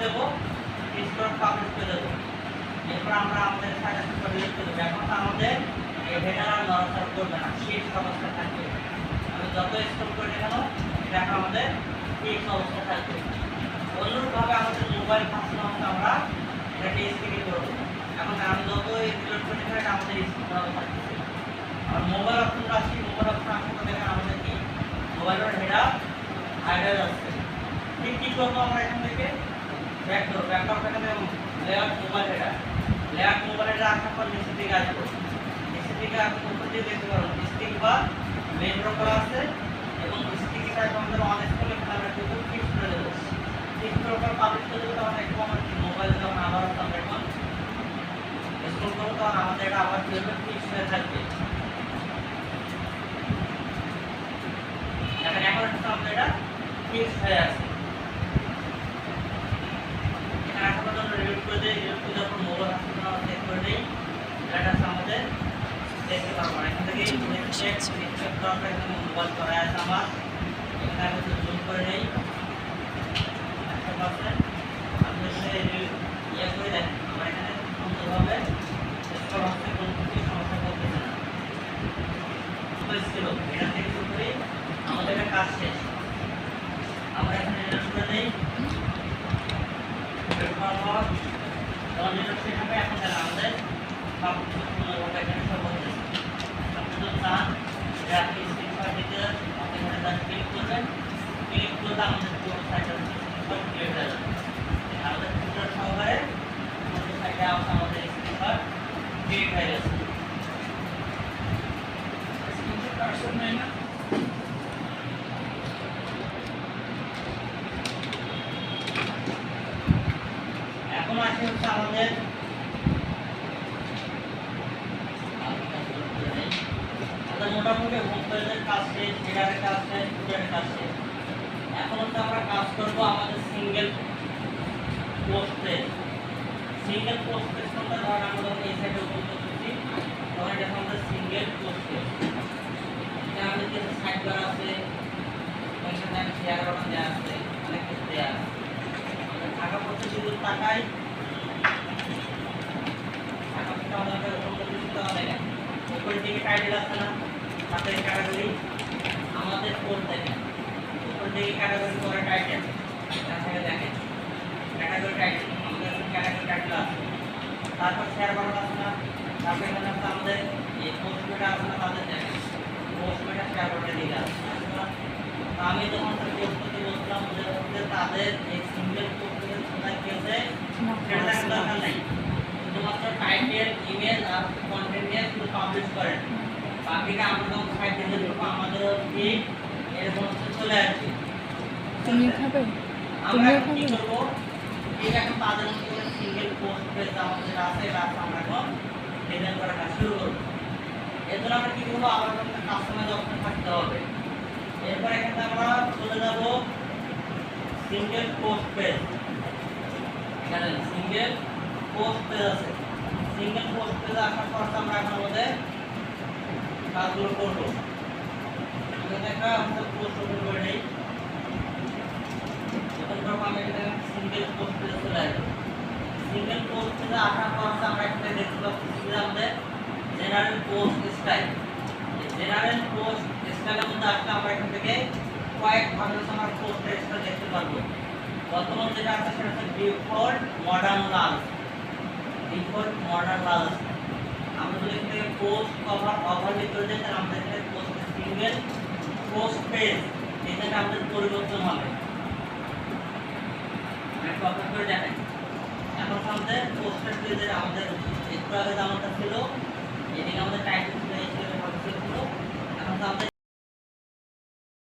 দেবো, ফিক্স করে পাবলিশ করে দেবো। এরপর আমরা আমাদের সাইটে রিলিজ করে দেবো। এখন আমাদের এই হেডার আর নড়াচড়া করবে না, ফিক্স অবস্থা থাকবে। আমি যত স্ক্রল করি না কেন এটা এখন আমাদের ফিক্স অবস্থা থাকবে। অনুরূপভাবে আমাদের মোবাইল ফাংশন আমরা এটাকে স্ক্রিনে করবো। এখন আমি যত সিলেক্ট করি না এটা আমাদের স্ক্রিনে থাকবে। আর মোবাইল অপশন আসি, মোবাইল অপশন আসলে দেখেন আমাদের কি মোবাইলের হেডার হাইডার আছে। ঠিক কি করবো আমরা এখান থেকে ব্যাক করবো, ব্যাক করার এখানে layout mobile header, layout mobile header আসার পর নিচের দিকে আসবো। নিচের দিকে আপনি উপর দিয়ে দেখতে পারবেন স্টিক বা মেন ড্র করা আছে এবং স্টিকটা আমাদের অন স্ক্রল এখানে আমরা কিন্তু ফিক্স করে দেবো। ফিক্স করার পর পাবলিশ করে দেবো। তখন একদম আমার মোবাইল যখন আবার আমরা এখন স্ক্রল করবো তখন আমাদের এটা আবার কি হবে, ফিক্স হয়ে থাকবে। এখন আমাদের এটা ফিক্স হয়ে আছে। এখানে আসার পর আমরা রিলোড করে দিই, রিলোড করে যখন মোবাইল আসছে তখন আমরা চেক করে দিই, এটা আমাদের দেখতে পারবো। এখান থেকে চেক করার পর এখানে মোবাইল করা আছে আমার। এখানে আমি জুম করে নেই 100%। আপনি ইয়ে করে দেখেন আমার এখানে সুন্দরভাবে স্ক্রল হচ্ছে, কোনো কিছু সমস্যা করতেছে না। ছিল এটা থেকে শুরু করি আমাদের একটা কাজ শেষ। আমরা এখানে রিলোড করে নেই, এখন আমাদের সব কিছু সুন্দরভাবে এখানে সব হচ্ছে। আপনি চান যে আপনি স্ক্রিনশট দিতে আপনি এখানে জাস্ট ক্লিক করবেন, ক্লিক করলে আমাদের পুরো সাইটটা স্ক্রিনশট ক্লিয়ার হয়ে যাবে। আমাদের পুরো সহকারে পুরো সাইটে আমাদের স্ক্রিনশট ক্লিয়ার হয়ে গেছে। স্ক্রিনশট পার্সন নেই না, এখন আসে হচ্ছে আমাদের মোটামুটি হোম পেজের কাজ শেষ, হেডারের কাজ শেষ, ফুটারের কাজ শেষ। এখন হচ্ছে আমরা কাজ করবো আমাদের single post page. Single post page কোনটা, ধরেন আমরা যখন এই সাইডে ওপেন করতেছি তখন এটা আমাদের সিঙ্গেল পোস্ট পেজ। এটা আমাদের কিছু সাইড করা আছে, এখানে শেয়ার বাটন দেওয়া আছে, অনেক কিছু দেওয়া আছে। আমরা টাকা পদ্ধতি যদি তাকাই, টাকা পদ্ধতি আমাদের ওপেন করতেছি তখন দেখেন উপরের দিকে টাইটেল আছে না, সাথে ক্যাটাগরি আমাদের কোড দেখেন, উপরের দিকে ক্যাটাগরি করে টাইটেল তাহলে দেখেন ক্যাটাগরি টাইটেল আমাদের ক্যাটাগরি টাইটেল আছে। তারপর শেয়ার বাটন আছে না, তারপর এখানে আছে আমাদের এই পোস্ট মেটা আছে না, তাদের দেখেন পোস্ট মেটা শেয়ার বাটনের দিকে আছে। আমি যখন পোস্ট করতে বলছিলাম যে তাদের এই সিঙ্গেল পোস্ট এর কোথায় কি আছে সেটা দেখার দরকার নাই, শুধুমাত্র টাইটেল ইমেজ আর কন্টেন্ট নিয়ে শুধু পাবলিশ করেন। বাকিটা আমরা যখন সাইট থেকে দেখবো আমাদের ঠিক এরকম চলে আসবে। আমরা কি করবো, ঠিক এখন তাদের মধ্যে সিঙ্গেল পোস্ট পেজ আমাদের আছে, এটা আমরা এখন ডিজাইন করার কাজ শুরু করবো। এর জন্য আমরা কি করবো, আবার কাস্টমাইজ অপশন থাকতে হবে। এরপর এখানে আমরা চলে যাব সিঙ্গেল পোস্ট পেজ। এখানে সিঙ্গেল পোস্ট পেজ আছে, সিঙ্গেল পোস্ট পেজ আসার পর আমরা এখন আমাদের কাজগুলো করবো। আমাদের পোস্ট ওপেন করে নেই, ওপেন করবো আমি এখানে সিঙ্গেল পোস্ট পেজ চলে আসবো। সিঙ্গেল পোস্ট পেজে আসার পর আমরা এখানে দেখতে পাচ্ছি আমাদের general post style. General post স্টাইলের মধ্যে আসলে আমরা এখান থেকে কয়েক ধরনের আমার পোস্টের স্টাইল দেখতে পারবো। বর্তমান যেটা আছে সেটা হচ্ছে ডিফল্ট, মডার্ন, লাল। ডিফল্ট, মডার্ন, লাল। আমরা যদি এখান থেকে পোস্ট কভার ওভারলে করে দিই তাহলে আমাদের এখানে পোস্ট সিঙ্গেল পোস্ট পেজ এটা আমাদের পরিবর্তন হবে। একটু অপেক্ষা করে দেখেন। এখন আমাদের পোস্টের পেজের আমাদের একটু আগে যেমনটা ছিল, এদিকে আমাদের টাইটেল ছিল, এই ছিল, ছিল। এখন আমাদের